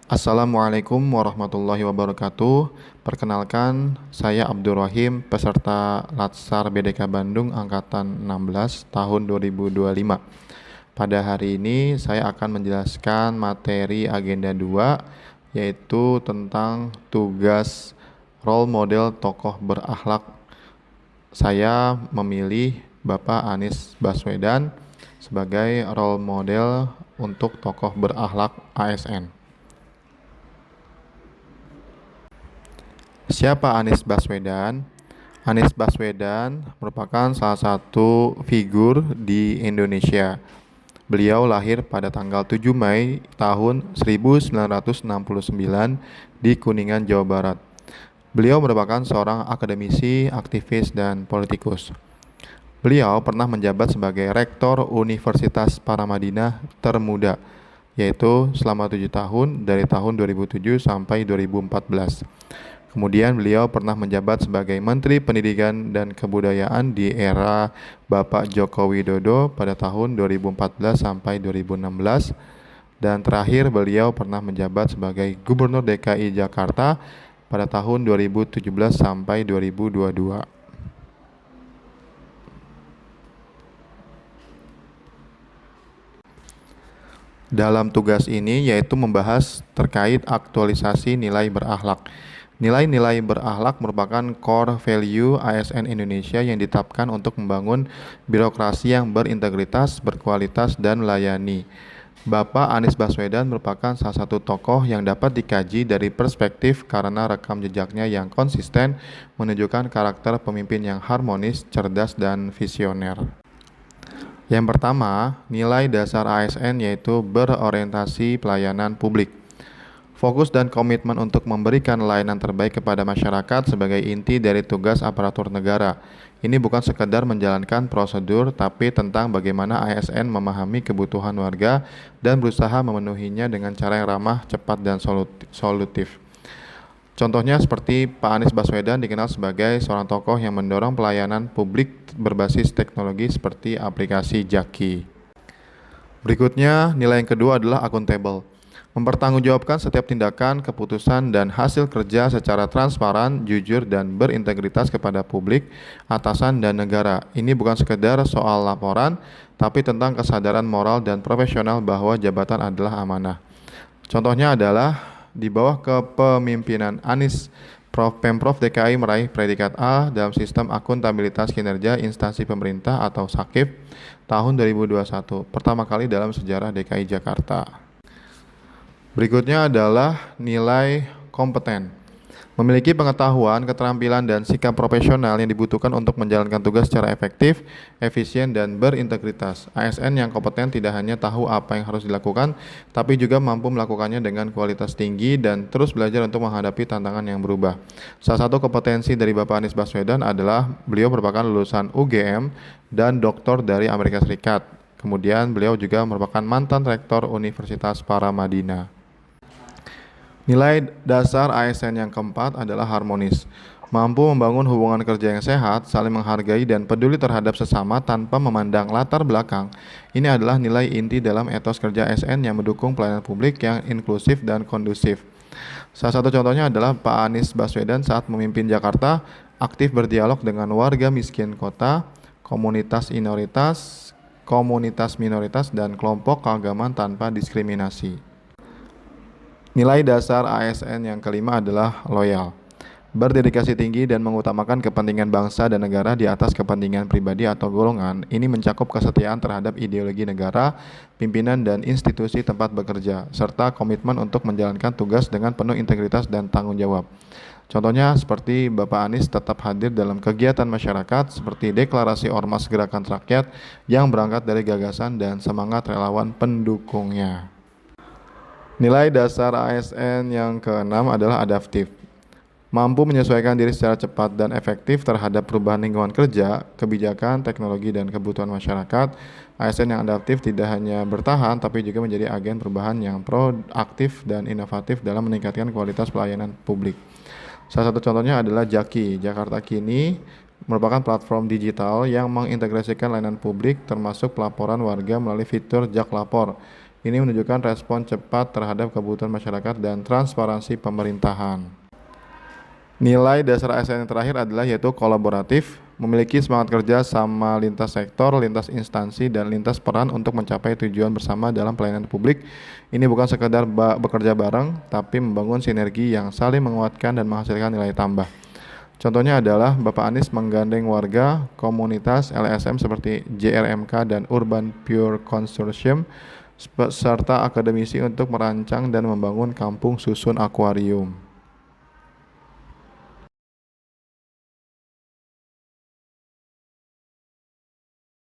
Assalamualaikum warahmatullahi wabarakatuh. Perkenalkan, saya Abdurrahim, peserta Latsar BDK Bandung Angkatan 16 tahun 2025. Pada hari ini saya akan menjelaskan materi agenda 2, yaitu tentang tugas role model tokoh berakhlak. Saya memilih Bapak Anies Baswedan sebagai role model untuk tokoh berakhlak ASN. Siapa Anies Baswedan? Anies Baswedan merupakan salah satu figur di Indonesia. Beliau lahir pada tanggal 7 Mei tahun 1969 di Kuningan, Jawa Barat. Beliau merupakan seorang akademisi, aktivis, dan politikus. Beliau pernah menjabat sebagai Rektor Universitas Paramadina termuda, yaitu selama 7 tahun dari tahun 2007 sampai 2014. Kemudian beliau pernah menjabat sebagai Menteri Pendidikan dan Kebudayaan di era Bapak Joko Widodo pada tahun 2014 sampai 2016. Dan terakhir beliau pernah menjabat sebagai Gubernur DKI Jakarta pada tahun 2017 sampai 2022. Dalam tugas ini yaitu membahas terkait aktualisasi nilai berakhlak. Nilai-nilai berakhlak merupakan core value ASN Indonesia yang ditetapkan untuk membangun birokrasi yang berintegritas, berkualitas, dan melayani. Bapak Anies Baswedan merupakan salah satu tokoh yang dapat dikaji dari perspektif karena rekam jejaknya yang konsisten menunjukkan karakter pemimpin yang harmonis, cerdas, dan visioner. Yang pertama, nilai dasar ASN yaitu berorientasi pelayanan publik. Fokus dan komitmen untuk memberikan layanan terbaik kepada masyarakat sebagai inti dari tugas aparatur negara. Ini bukan sekedar menjalankan prosedur, tapi tentang bagaimana ASN memahami kebutuhan warga dan berusaha memenuhinya dengan cara yang ramah, cepat, dan solutif. Contohnya seperti Pak Anies Baswedan dikenal sebagai seorang tokoh yang mendorong pelayanan publik berbasis teknologi seperti aplikasi Jaki. Berikutnya, nilai yang kedua adalah akuntabel. Mempertanggungjawabkan setiap tindakan, keputusan, dan hasil kerja secara transparan, jujur, dan berintegritas kepada publik, atasan, dan negara. Ini bukan sekedar soal laporan, tapi tentang kesadaran moral dan profesional bahwa jabatan adalah amanah. Contohnya adalah di bawah kepemimpinan Anies, Pemprov DKI meraih predikat A dalam sistem akuntabilitas kinerja instansi pemerintah atau SAKIP tahun 2021, pertama kali dalam sejarah DKI Jakarta. Berikutnya adalah nilai kompeten. Memiliki pengetahuan, keterampilan, dan sikap profesional yang dibutuhkan untuk menjalankan tugas secara efektif, efisien, dan berintegritas. ASN yang kompeten tidak hanya tahu apa yang harus dilakukan, tapi juga mampu melakukannya dengan kualitas tinggi dan terus belajar untuk menghadapi tantangan yang berubah. Salah satu kompetensi dari Bapak Anies Baswedan adalah beliau merupakan lulusan UGM dan doktor dari Amerika Serikat. Kemudian beliau juga merupakan mantan rektor Universitas Paramadina. Nilai dasar ASN yang keempat adalah harmonis. Mampu membangun hubungan kerja yang sehat, saling menghargai, dan peduli terhadap sesama tanpa memandang latar belakang. Ini adalah nilai inti dalam etos kerja ASN yang mendukung pelayanan publik yang inklusif dan kondusif. Salah satu contohnya adalah Pak Anies Baswedan saat memimpin Jakarta, aktif berdialog dengan warga miskin kota, komunitas minoritas, dan kelompok keagamaan tanpa diskriminasi. Nilai dasar ASN yang kelima adalah loyal. Berdedikasi tinggi dan mengutamakan kepentingan bangsa dan negara di atas kepentingan pribadi atau golongan. Ini mencakup kesetiaan terhadap ideologi negara, pimpinan dan institusi tempat bekerja, serta komitmen untuk menjalankan tugas dengan penuh integritas dan tanggung jawab. Contohnya seperti Bapak Anies tetap hadir dalam kegiatan masyarakat seperti deklarasi Ormas Gerakan Rakyat yang berangkat dari gagasan dan semangat relawan pendukungnya. Nilai dasar ASN yang keenam adalah adaptif. Mampu menyesuaikan diri secara cepat dan efektif terhadap perubahan lingkungan kerja, kebijakan, teknologi, dan kebutuhan masyarakat. ASN yang adaptif tidak hanya bertahan, tapi juga menjadi agen perubahan yang proaktif dan inovatif dalam meningkatkan kualitas pelayanan publik. Salah satu contohnya adalah Jaki. Jakarta Kini merupakan platform digital yang mengintegrasikan layanan publik termasuk pelaporan warga melalui fitur Jak Lapor. Ini menunjukkan respon cepat terhadap kebutuhan masyarakat dan transparansi pemerintahan. Nilai dasar ASN yang terakhir adalah yaitu kolaboratif, memiliki semangat kerja sama lintas sektor, lintas instansi, dan lintas peran untuk mencapai tujuan bersama dalam pelayanan publik. Ini bukan sekedar bekerja bareng, tapi membangun sinergi yang saling menguatkan dan menghasilkan nilai tambah. Contohnya adalah Bapak Anies menggandeng warga, komunitas, LSM seperti JRMK dan Urban Pure Consortium, serta akademisi untuk merancang dan membangun kampung susun akuarium.